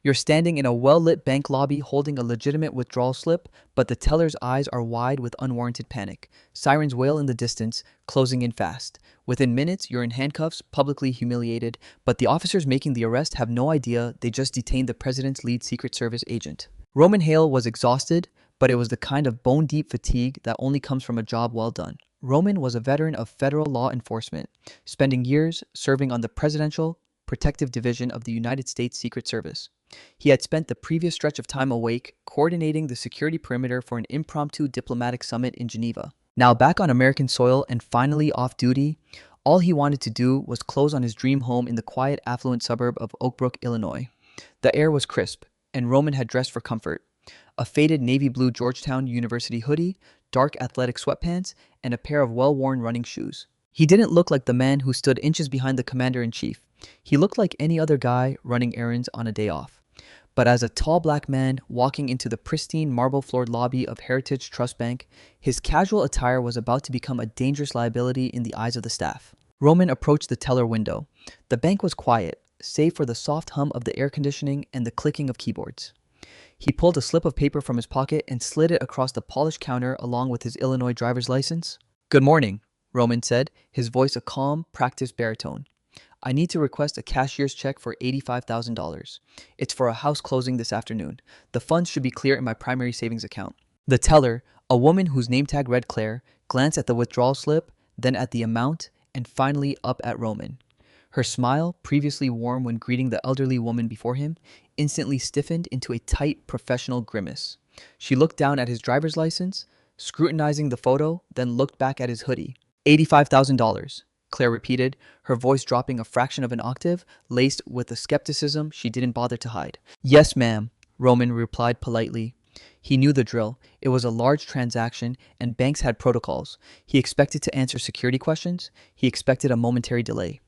You're standing in a well-lit bank lobby holding a legitimate withdrawal slip, but the teller's eyes are wide with unwarranted panic. Sirens wail in the distance, closing in fast. Within minutes, you're in handcuffs, publicly humiliated, but the officers making the arrest have no idea they just detained the president's lead Secret Service agent. Roman Hale was exhausted, but it was the kind of bone-deep fatigue that only comes from a job well done. Roman was a veteran of federal law enforcement, spending years serving on the Presidential Protective Division of the United States Secret Service. He had spent the previous stretch of time awake, coordinating the security perimeter for an impromptu diplomatic summit in Geneva. Now back on American soil and finally off duty, all he wanted to do was close on his dream home in the quiet, affluent suburb of Oak Brook, Illinois. The air was crisp, and Roman had dressed for comfort. A faded navy blue Georgetown University hoodie, dark athletic sweatpants, and a pair of well-worn running shoes. He didn't look like the man who stood inches behind the commander-in-chief. He looked like any other guy running errands on a day off. But as a tall black man walking into the pristine marble-floored lobby of Heritage Trust Bank, his casual attire was about to become a dangerous liability in the eyes of the staff. Roman approached the teller window. The bank was quiet, save for the soft hum of the air conditioning and the clicking of keyboards. He pulled a slip of paper from his pocket and slid it across the polished counter along with his Illinois driver's license. "Good morning," Roman said, his voice a calm, practiced baritone. "I need to request a cashier's check for $85,000. It's for a house closing this afternoon. The funds should be clear in my primary savings account." The teller, a woman whose name tag read Claire, glanced at the withdrawal slip, then at the amount, and finally up at Roman. Her smile, previously warm when greeting the elderly woman before him, instantly stiffened into a tight, professional grimace. She looked down at his driver's license, scrutinizing the photo, then looked back at his hoodie. $85,000. Claire repeated, her voice dropping a fraction of an octave, laced with a skepticism she didn't bother to hide. "Yes, ma'am," Roman replied politely. He knew the drill. It was a large transaction, and banks had protocols. He expected to answer security questions. He expected a momentary delay.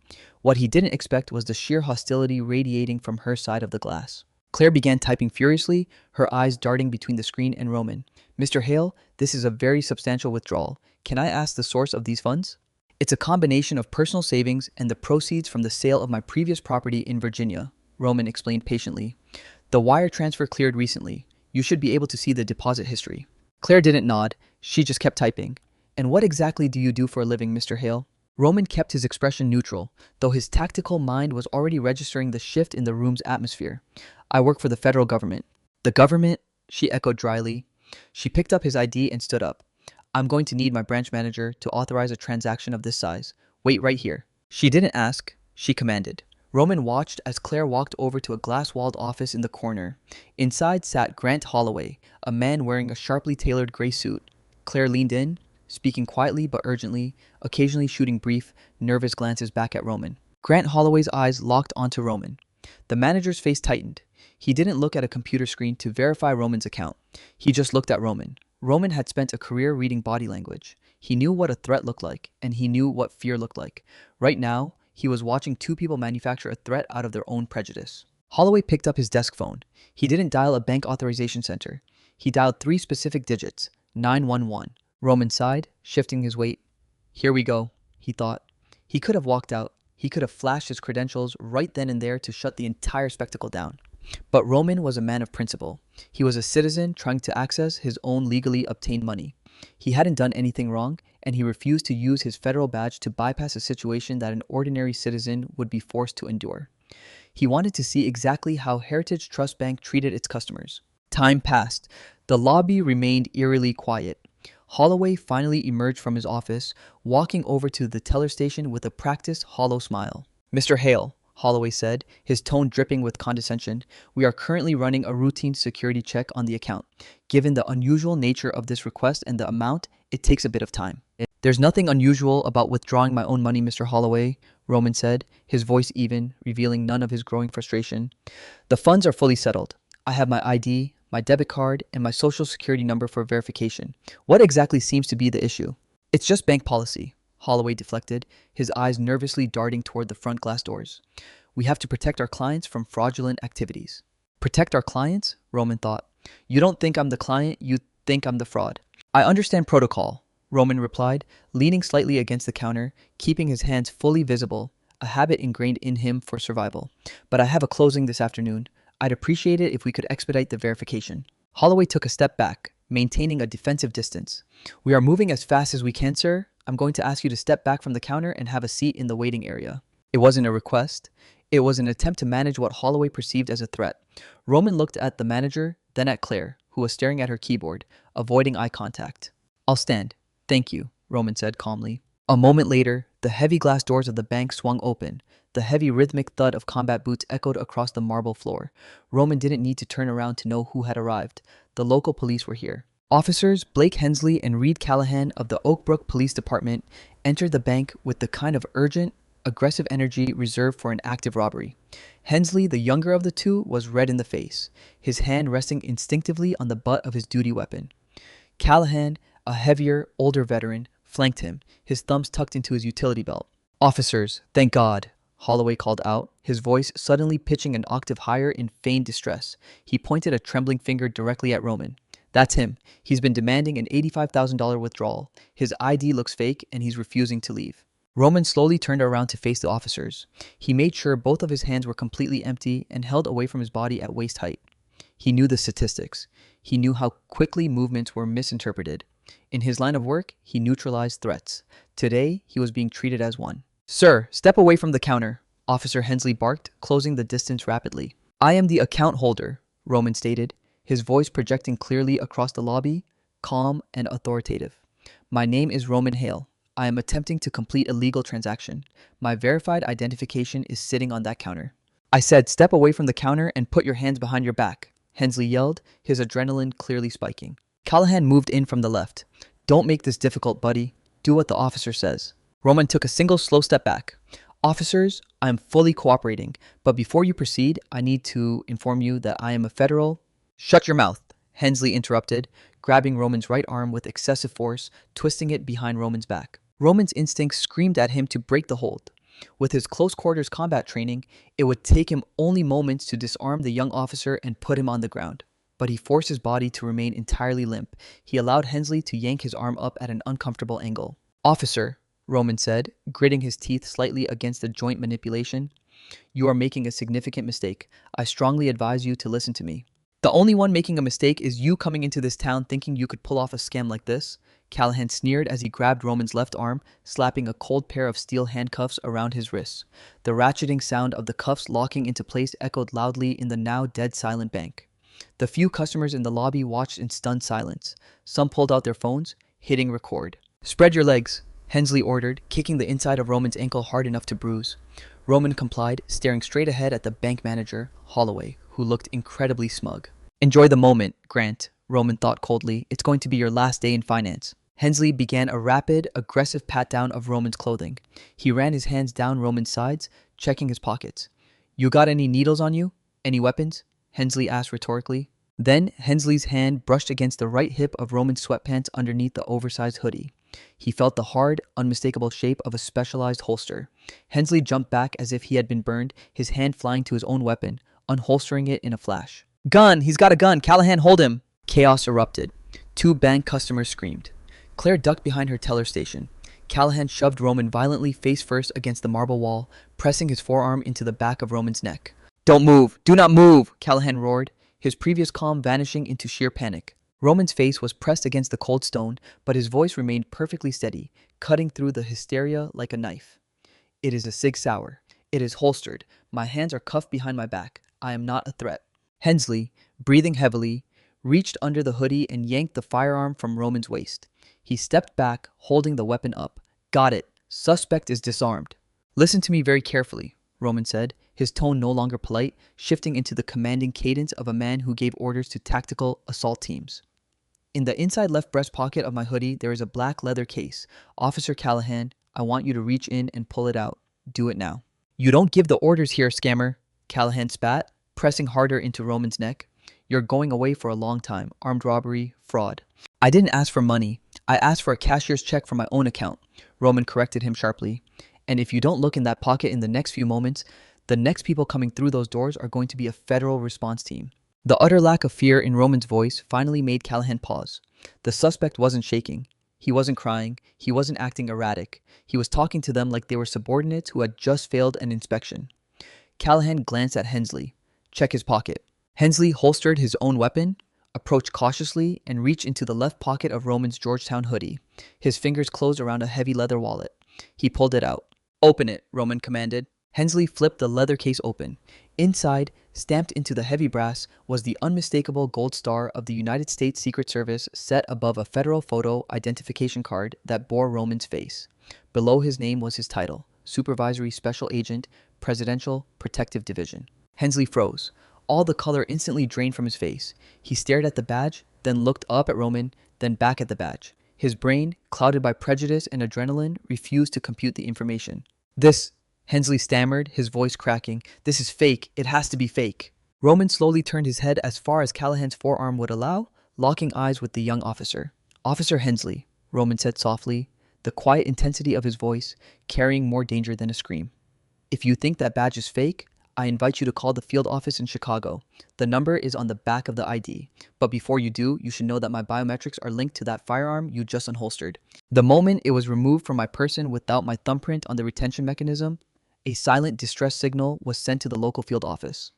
What he didn't expect was the sheer hostility radiating from her side of the glass. Claire began typing furiously, her eyes darting between the screen and Roman. "Mr. Hale, this is a very substantial withdrawal. Can I ask the source of these funds?" "It's a combination of personal savings and the proceeds from the sale of my previous property in Virginia," Roman explained patiently. "The wire transfer cleared recently. You should be able to see the deposit history." Claire didn't nod. She just kept typing. "And what exactly do you do for a living, Mr. Hale?" Roman kept his expression neutral, though his tactical mind was already registering the shift in the room's atmosphere. "I work for the federal government." "The government?" she echoed dryly. She picked up his ID and stood up. "I'm going to need my branch manager to authorize a transaction of this size. Wait right here." She didn't ask, she commanded. Roman watched as Claire walked over to a glass-walled office in the corner. Inside sat Grant Holloway, a man wearing a sharply tailored gray suit. Claire leaned in, speaking quietly but urgently, occasionally shooting brief, nervous glances back at Roman. Grant Holloway's eyes locked onto Roman. The manager's face tightened. He didn't look at a computer screen to verify Roman's account. He just looked at Roman. Roman had spent a career reading body language. He knew what a threat looked like, and he knew what fear looked like. Right now, he was watching two people manufacture a threat out of their own prejudice. Holloway picked up his desk phone. He didn't dial a bank authorization center. He dialed three specific digits, 911. Roman sighed, shifting his weight. "Here we go," he thought. He could have walked out. He could have flashed his credentials right then and there to shut the entire spectacle down. But Roman was a man of principle. He was a citizen trying to access his own legally obtained money. He hadn't done anything wrong, and he refused to use his federal badge to bypass a situation that an ordinary citizen would be forced to endure. He wanted to see exactly how Heritage Trust Bank treated its customers. Time passed. The lobby remained eerily quiet. Holloway finally emerged from his office, walking over to the teller station with a practiced, hollow smile. "Mr. Hale," Holloway said, his tone dripping with condescension, "we are currently running a routine security check on the account. Given the unusual nature of this request and the amount, it takes a bit of time." "There's nothing unusual about withdrawing my own money, Mr. Holloway," Roman said, his voice even, revealing none of his growing frustration. "The funds are fully settled. I have my ID, my debit card, and my social security number for verification. What exactly seems to be the issue?" "It's just bank policy," Holloway deflected, his eyes nervously darting toward the front glass doors. "We have to protect our clients from fraudulent activities." "Protect our clients?" Roman thought. "You don't think I'm the client, you think I'm the fraud." "I understand protocol," Roman replied, leaning slightly against the counter, keeping his hands fully visible, a habit ingrained in him for survival. "But I have a closing this afternoon. I'd appreciate it if we could expedite the verification. Holloway took a step back, maintaining a defensive distance. We are moving as fast as we can, sir. I'm going to ask you to step back from the counter and have a seat in the waiting area. It wasn't a request. It was an attempt to manage what Holloway perceived as a threat. Roman looked at the manager, then at Claire, who was staring at her keyboard, avoiding eye contact. I'll stand. Thank you, Roman said calmly. A moment later, the heavy glass doors of the bank swung open. The heavy rhythmic thud of combat boots echoed across the marble floor. Roman didn't need to turn around to know who had arrived. The local police were here. Officers Blake Hensley and Reed Callahan of the Oak Brook Police Department entered the bank with the kind of urgent, aggressive energy reserved for an active robbery. Hensley, the younger of the two, was red in the face, his hand resting instinctively on the butt of his duty weapon. Callahan, a heavier, older veteran, flanked him, his thumbs tucked into his utility belt. Officers, thank God, Holloway called out, his voice suddenly pitching an octave higher in feigned distress. He pointed a trembling finger directly at Roman. That's him. He's been demanding an $85,000 withdrawal. His ID looks fake and he's refusing to leave. Roman slowly turned around to face the officers. He made sure both of his hands were completely empty and held away from his body at waist height. He knew the statistics. He knew how quickly movements were misinterpreted. In his line of work, he neutralized threats. Today, he was being treated as one. Sir, step away from the counter, Officer Hensley barked, closing the distance rapidly. I am the account holder, Roman stated, his voice projecting clearly across the lobby, calm and authoritative. My name is Roman Hale. I am attempting to complete a legal transaction. My verified identification is sitting on that counter. I said step away from the counter and put your hands behind your back, Hensley yelled, his adrenaline clearly spiking. Callahan moved in from the left. Don't make this difficult, buddy. Do what the officer says. Roman took a single slow step back. Officers, I am fully cooperating, but before you proceed, I need to inform you that I am a federal... Shut your mouth, Hensley interrupted, grabbing Roman's right arm with excessive force, twisting it behind Roman's back. Roman's instincts screamed at him to break the hold. With his close quarters combat training, it would take him only moments to disarm the young officer and put him on the ground. But he forced his body to remain entirely limp. He allowed Hensley to yank his arm up at an uncomfortable angle. Officer, Roman said, gritting his teeth slightly against the joint manipulation, you are making a significant mistake. I strongly advise you to listen to me. The only one making a mistake is you coming into this town thinking you could pull off a scam like this, Callahan sneered as he grabbed Roman's left arm, slapping a cold pair of steel handcuffs around his wrists. The ratcheting sound of the cuffs locking into place echoed loudly in the now dead silent bank. The few customers in the lobby watched in stunned silence. Some pulled out their phones, hitting record. Spread your legs, Hensley ordered, kicking the inside of Roman's ankle hard enough to bruise. Roman complied, staring straight ahead at the bank manager, Holloway, who looked incredibly smug. Enjoy the moment, Grant, Roman thought coldly. It's going to be your last day in finance. Hensley began a rapid, aggressive pat-down of Roman's clothing. He ran his hands down Roman's sides, checking his pockets. You got any needles on you? Any weapons? Hensley asked rhetorically. Then Hensley's hand brushed against the right hip of Roman's sweatpants underneath the oversized hoodie. He felt the hard, unmistakable shape of a specialized holster. Hensley jumped back as if he had been burned, his hand flying to his own weapon, unholstering it in a flash. Gun! He's got a gun! Callahan, hold him! Chaos erupted. Two bank customers screamed. Claire ducked behind her teller station. Callahan shoved Roman violently face first against the marble wall, pressing his forearm into the back of Roman's neck. Don't move! Do not move! Callahan roared, his previous calm vanishing into sheer panic. Roman's face was pressed against the cold stone, but his voice remained perfectly steady, cutting through the hysteria like a knife. It is a Sig Sauer. It is holstered. My hands are cuffed behind my back. I am not a threat. Hensley, breathing heavily, reached under the hoodie and yanked the firearm from Roman's waist. He stepped back, holding the weapon up. Got it. Suspect is disarmed. Listen to me very carefully, Roman said, his tone no longer polite, shifting into the commanding cadence of a man who gave orders to tactical assault teams. In the inside left breast pocket of my hoodie, there is a black leather case. Officer Callahan, I want you to reach in and pull it out. Do it now. You don't give the orders here, scammer, Callahan spat, pressing harder into Roman's neck. You're going away for a long time. Armed robbery, fraud. I didn't ask for money. I asked for a cashier's check from my own account, Roman corrected him sharply. And if you don't look in that pocket in the next few moments, the next people coming through those doors are going to be a federal response team. The utter lack of fear in Roman's voice finally made Callahan pause. The suspect wasn't shaking. He wasn't crying. He wasn't acting erratic. He was talking to them like they were subordinates who had just failed an inspection. Callahan glanced at Hensley. Check his pocket. Hensley holstered his own weapon, approached cautiously, and reached into the left pocket of Roman's Georgetown hoodie. His fingers closed around a heavy leather wallet. He pulled it out. "Open it," Roman commanded. Hensley flipped the leather case open. Inside, stamped into the heavy brass, was the unmistakable gold star of the United States Secret Service set above a federal photo identification card that bore Roman's face. Below his name was his title: Supervisory Special Agent, Presidential Protective Division. Hensley froze. All the color instantly drained from his face. He stared at the badge, then looked up at Roman, then back at the badge. His brain, clouded by prejudice and adrenaline, refused to compute the information. "This," Hensley stammered, his voice cracking, "this is fake. It has to be fake." Roman slowly turned his head as far as Callahan's forearm would allow, locking eyes with the young officer. "Officer Hensley," Roman said softly, the quiet intensity of his voice carrying more danger than a scream. "If you think that badge is fake, I invite you to call the field office in Chicago. The number is on the back of the ID. But before you do, you should know that my biometrics are linked to that firearm you just unholstered. The moment it was removed from my person without my thumbprint on the retention mechanism, a silent distress signal was sent to the local field office.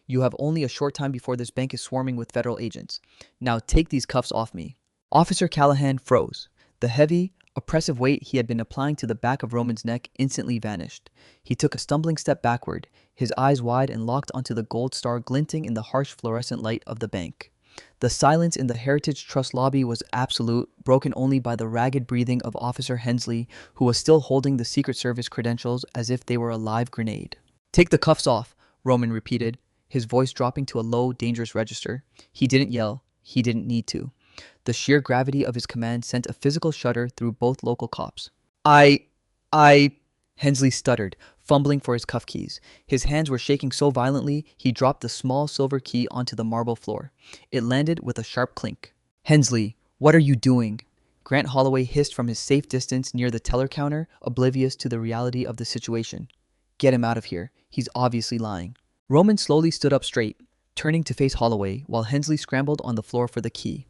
You have only a short time before this bank is swarming with federal agents. Now take these cuffs off me." Officer Callahan froze. The heavy, oppressive weight he had been applying to the back of Roman's neck instantly vanished. He took a stumbling step backward, his eyes wide and locked onto the gold star glinting in the harsh fluorescent light of the bank. The silence in the Heritage Trust lobby was absolute, broken only by the ragged breathing of Officer Hensley, who was still holding the Secret Service credentials as if they were a live grenade. "Take the cuffs off," Roman repeated, his voice dropping to a low, dangerous register. He didn't yell. He didn't need to. The sheer gravity of his command sent a physical shudder through both local cops. I, Hensley stuttered, fumbling for his cuff keys. His hands were shaking so violently, he dropped the small silver key onto the marble floor. It landed with a sharp clink. "Hensley, what are you doing?" Grant Holloway hissed from his safe distance near the teller counter, oblivious to the reality of the situation. "Get him out of here. He's obviously lying." Roman slowly stood up straight, turning to face Holloway, while Hensley scrambled on the floor for the key.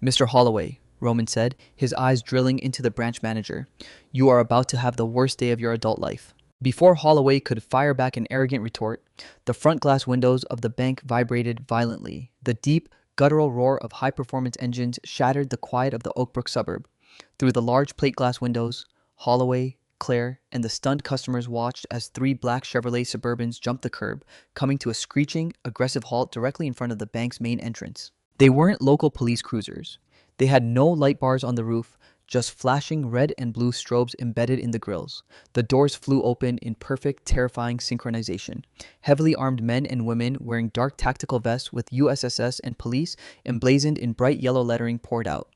"Mr. Holloway," Roman said, his eyes drilling into the branch manager, "you are about to have the worst day of your adult life." Before Holloway could fire back an arrogant retort, the front glass windows of the bank vibrated violently. The deep, guttural roar of high-performance engines shattered the quiet of the Oakbrook suburb. Through the large plate glass windows, Holloway, Claire, and the stunned customers watched as three black Chevrolet Suburbans jumped the curb, coming to a screeching, aggressive halt directly in front of the bank's main entrance. They weren't local police cruisers. They had no light bars on the roof, just flashing red and blue strobes embedded in the grills. The doors flew open in perfect, terrifying synchronization. Heavily armed men and women wearing dark tactical vests with USSS and police emblazoned in bright yellow lettering poured out.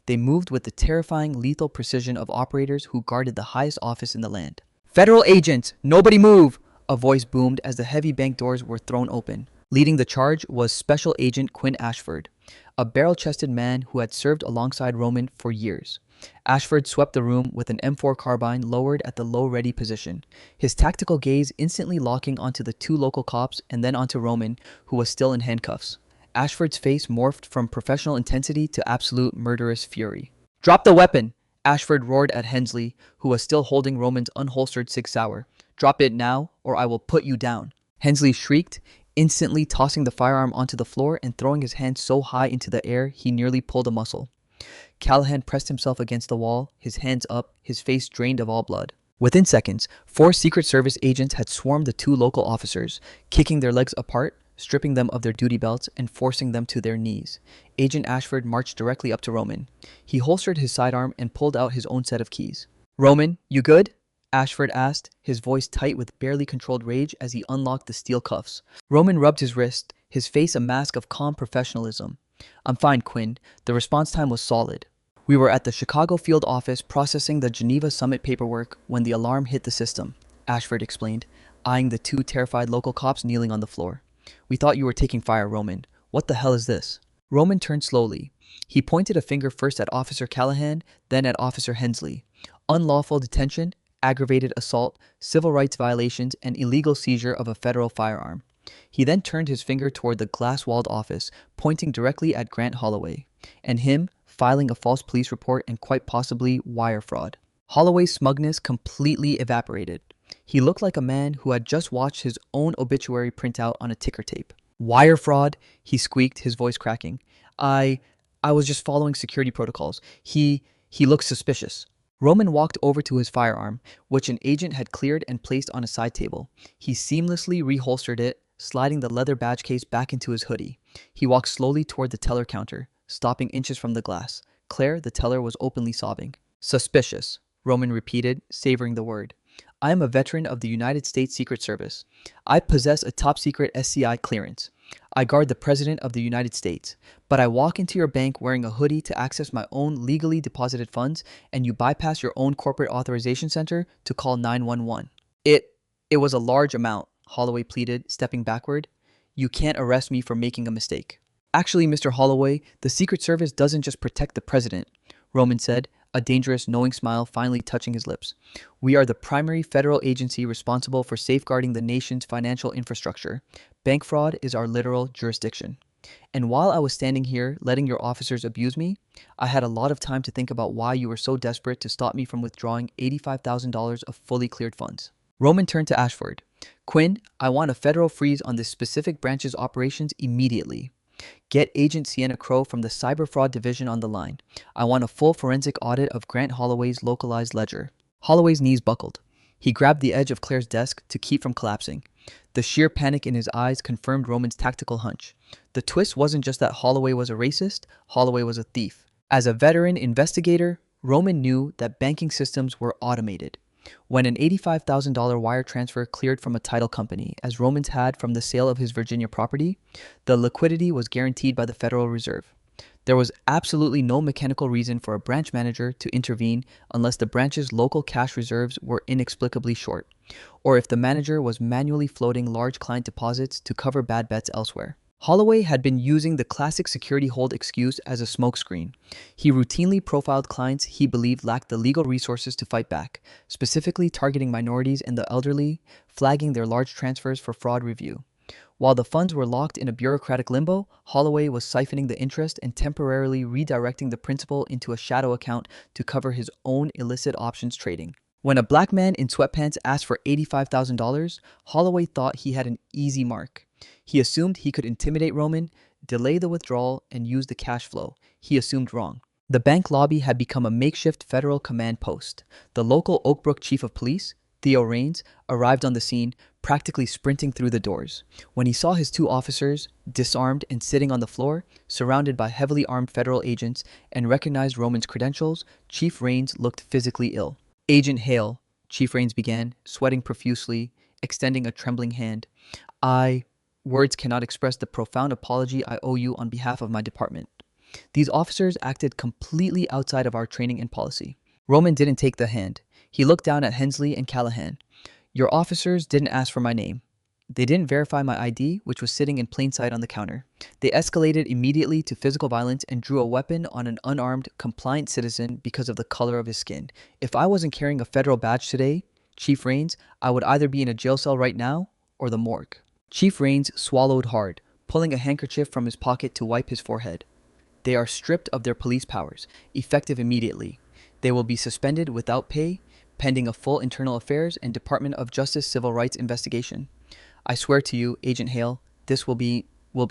They moved with the terrifying, lethal precision of operators who guarded the highest office in the land. "Federal agents, nobody move!" a voice boomed as the heavy bank doors were thrown open. Leading the charge was Special Agent Quinn Ashford, a barrel-chested man who had served alongside Roman for years. Ashford swept the room with an M4 carbine lowered at the low-ready position, his tactical gaze instantly locking onto the two local cops and then onto Roman, who was still in handcuffs. Ashford's face morphed from professional intensity to absolute murderous fury. "Drop the weapon!" Ashford roared at Hensley, who was still holding Roman's unholstered Sig Sauer. "Drop it now, or I will put you down." Hensley shrieked, instantly tossing the firearm onto the floor and throwing his hand so high into the air he nearly pulled a muscle. Callahan pressed himself against the wall, his hands up, his face drained of all blood. Within seconds, 4 Secret Service agents had swarmed the 2 local officers, kicking their legs apart, stripping them of their duty belts, and forcing them to their knees. Agent Ashford marched directly up to Roman. He holstered his sidearm and pulled out his own set of keys. "Roman, you good?" Ashford asked, his voice tight with barely controlled rage as he unlocked the steel cuffs. Roman rubbed his wrist, his face a mask of calm professionalism. "I'm fine, Quinn." The response time was solid. "We were at the Chicago field office processing the Geneva Summit paperwork when the alarm hit the system," Ashford explained, eyeing the 2 terrified local cops kneeling on the floor. "We thought you were taking fire, Roman. What the hell is this?" Roman turned slowly. He pointed a finger first at Officer Callahan, then at Officer Hensley. "Unlawful detention, aggravated assault, civil rights violations, and illegal seizure of a federal firearm." He then turned his finger toward the glass-walled office, pointing directly at Grant Holloway, and him filing a false police report and quite possibly wire fraud. Holloway's smugness completely evaporated. He looked like a man who had just watched his own obituary print out on a ticker tape. Wire fraud, he squeaked, his voice cracking. I I was just following security protocols. He looks suspicious. Roman walked over to his firearm, which an agent had cleared and placed on a side table. He seamlessly reholstered it, sliding the leather badge case back into his hoodie. He walked slowly toward the teller counter, stopping inches from the glass. Claire, the teller, was openly sobbing. Suspicious, Roman repeated, savoring the word. I am a veteran of the United States Secret Service. I possess a top secret SCI clearance. I guard the President of the United States. But I walk into your bank wearing a hoodie to access my own legally deposited funds, and you bypass your own corporate authorization center to call 911. It was a large amount, Holloway pleaded, stepping backward. You can't arrest me for making a mistake. Actually, Mr. Holloway, the Secret Service doesn't just protect the president, Roman said, a dangerous, knowing smile finally touching his lips. We are the primary federal agency responsible for safeguarding the nation's financial infrastructure. Bank fraud is our literal jurisdiction. And while I was standing here letting your officers abuse me, I had a lot of time to think about why you were so desperate to stop me from withdrawing $85,000 of fully cleared funds. Roman turned to Ashford. Quinn, I want a federal freeze on this specific branch's operations immediately. Get Agent Sienna Crow from the Cyber Fraud Division on the line. I want a full forensic audit of Grant Holloway's localized ledger. Holloway's knees buckled. He grabbed the edge of Claire's desk to keep from collapsing. The sheer panic in his eyes confirmed Roman's tactical hunch. The twist wasn't just that Holloway was a racist, Holloway was a thief. As a veteran investigator, Roman knew that banking systems were automated. When an $85,000 wire transfer cleared from a title company, as Roman's had from the sale of his Virginia property, the liquidity was guaranteed by the Federal Reserve. There was absolutely no mechanical reason for a branch manager to intervene unless the branch's local cash reserves were inexplicably short, or if the manager was manually floating large client deposits to cover bad bets elsewhere. Holloway had been using the classic security hold excuse as a smokescreen. He routinely profiled clients he believed lacked the legal resources to fight back, specifically targeting minorities and the elderly, flagging their large transfers for fraud review. While the funds were locked in a bureaucratic limbo, Holloway was siphoning the interest and temporarily redirecting the principal into a shadow account to cover his own illicit options trading. When a black man in sweatpants asked for $85,000, Holloway thought he had an easy mark. He assumed he could intimidate Roman, delay the withdrawal, and use the cash flow. He assumed wrong. The bank lobby had become a makeshift federal command post. The local Oak Brook chief of police, Theo Raines, arrived on the scene, practically sprinting through the doors. When he saw his two officers, disarmed and sitting on the floor, surrounded by heavily armed federal agents, and recognized Roman's credentials, Chief Raines looked physically ill. Agent Hale, Chief Raines began, sweating profusely, extending a trembling hand. Words cannot express the profound apology I owe you on behalf of my department. These officers acted completely outside of our training and policy. Roman didn't take the hand. He looked down at Hensley and Callahan. Your officers didn't ask for my name. They didn't verify my ID, which was sitting in plain sight on the counter. They escalated immediately to physical violence and drew a weapon on an unarmed, compliant citizen because of the color of his skin. If I wasn't carrying a federal badge today, Chief Raines, I would either be in a jail cell right now or the morgue. Chief Raines swallowed hard, pulling a handkerchief from his pocket to wipe his forehead. They are stripped of their police powers, effective immediately. They will be suspended without pay, pending a full internal affairs and Department of Justice civil rights investigation. I swear to you, Agent Hale, this will be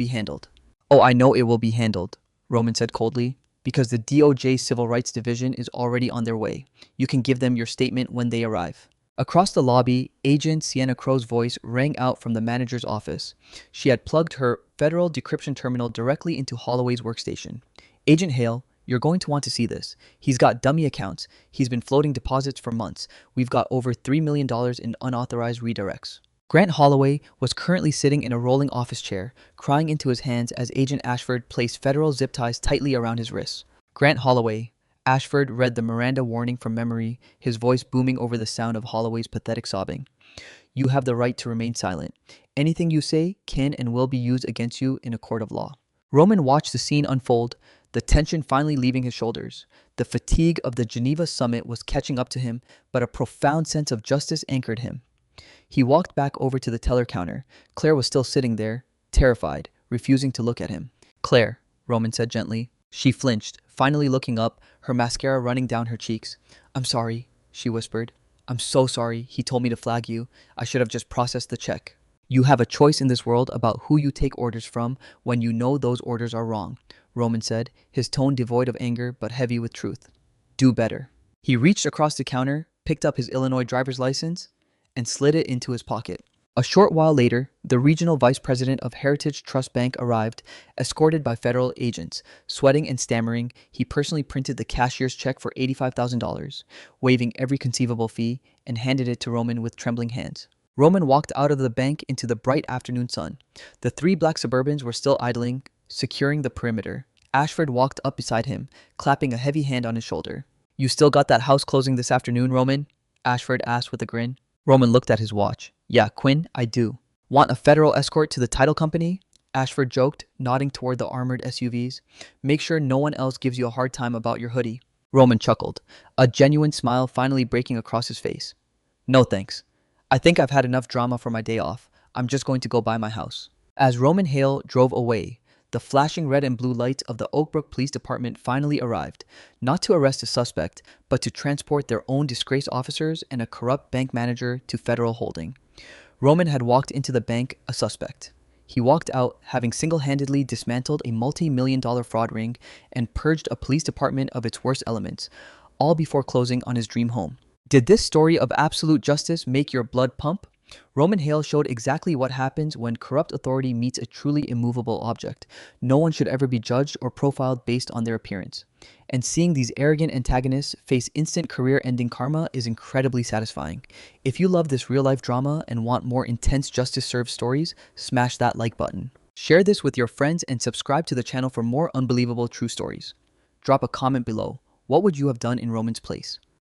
handled. Oh, I know it will be handled, Roman said coldly, because the DOJ Civil Rights Division is already on their way. You can give them your statement when they arrive. Across the lobby, Agent Sienna Crow's voice rang out from the manager's office. She had plugged her federal decryption terminal directly into Holloway's workstation. Agent Hale, you're going to want to see this. He's got dummy accounts. He's been floating deposits for months. We've got over $3 million in unauthorized redirects. Grant Holloway was currently sitting in a rolling office chair, crying into his hands as Agent Ashford placed federal zip ties tightly around his wrists. Grant Holloway. Ashford read the Miranda warning from memory, his voice booming over the sound of Holloway's pathetic sobbing. You have the right to remain silent. Anything you say can and will be used against you in a court of law. Roman watched the scene unfold, the tension finally leaving his shoulders. The fatigue of the Geneva summit was catching up to him, but a profound sense of justice anchored him. He walked back over to the teller counter. Claire was still sitting there, terrified, refusing to look at him. Claire, Roman said gently. She flinched, finally looking up, her mascara running down her cheeks. I'm sorry, she whispered. I'm so sorry. He told me to flag you. I should have just processed the check. You have a choice in this world about who you take orders from when you know those orders are wrong, Roman said, his tone devoid of anger but heavy with truth. Do better. He reached across the counter, picked up his Illinois driver's license, and slid it into his pocket. A short while later, the regional vice president of Heritage Trust Bank arrived, escorted by federal agents. Sweating and stammering, he personally printed the cashier's check for $85,000, waiving every conceivable fee, and handed it to Roman with trembling hands. Roman walked out of the bank into the bright afternoon sun. The three black Suburbans were still idling, securing the perimeter. Ashford walked up beside him, clapping a heavy hand on his shoulder. "You still got that house closing this afternoon, Roman?" Ashford asked with a grin. Roman looked at his watch. "Yeah, Quinn, I do." "Want a federal escort to the title company?" Ashford joked, nodding toward the armored SUVs. "Make sure no one else gives you a hard time about your hoodie." Roman chuckled, a genuine smile finally breaking across his face. "No thanks. I think I've had enough drama for my day off. I'm just going to go buy my house." As Roman Hale drove away, the flashing red and blue lights of the Oak Brook Police Department finally arrived, not to arrest a suspect, but to transport their own disgraced officers and a corrupt bank manager to federal holding. Roman had walked into the bank a suspect. He walked out, having single-handedly dismantled a multi-million-dollar fraud ring and purged a police department of its worst elements, all before closing on his dream home. Did this story of absolute justice make your blood pump? Roman Hale showed exactly what happens when corrupt authority meets a truly immovable object. No one should ever be judged or profiled based on their appearance. And seeing these arrogant antagonists face instant career-ending karma is incredibly satisfying. If you love this real-life drama and want more intense justice-served stories, smash that like button. Share this with your friends and subscribe to the channel for more unbelievable true stories. Drop a comment below. What would you have done in Roman's place?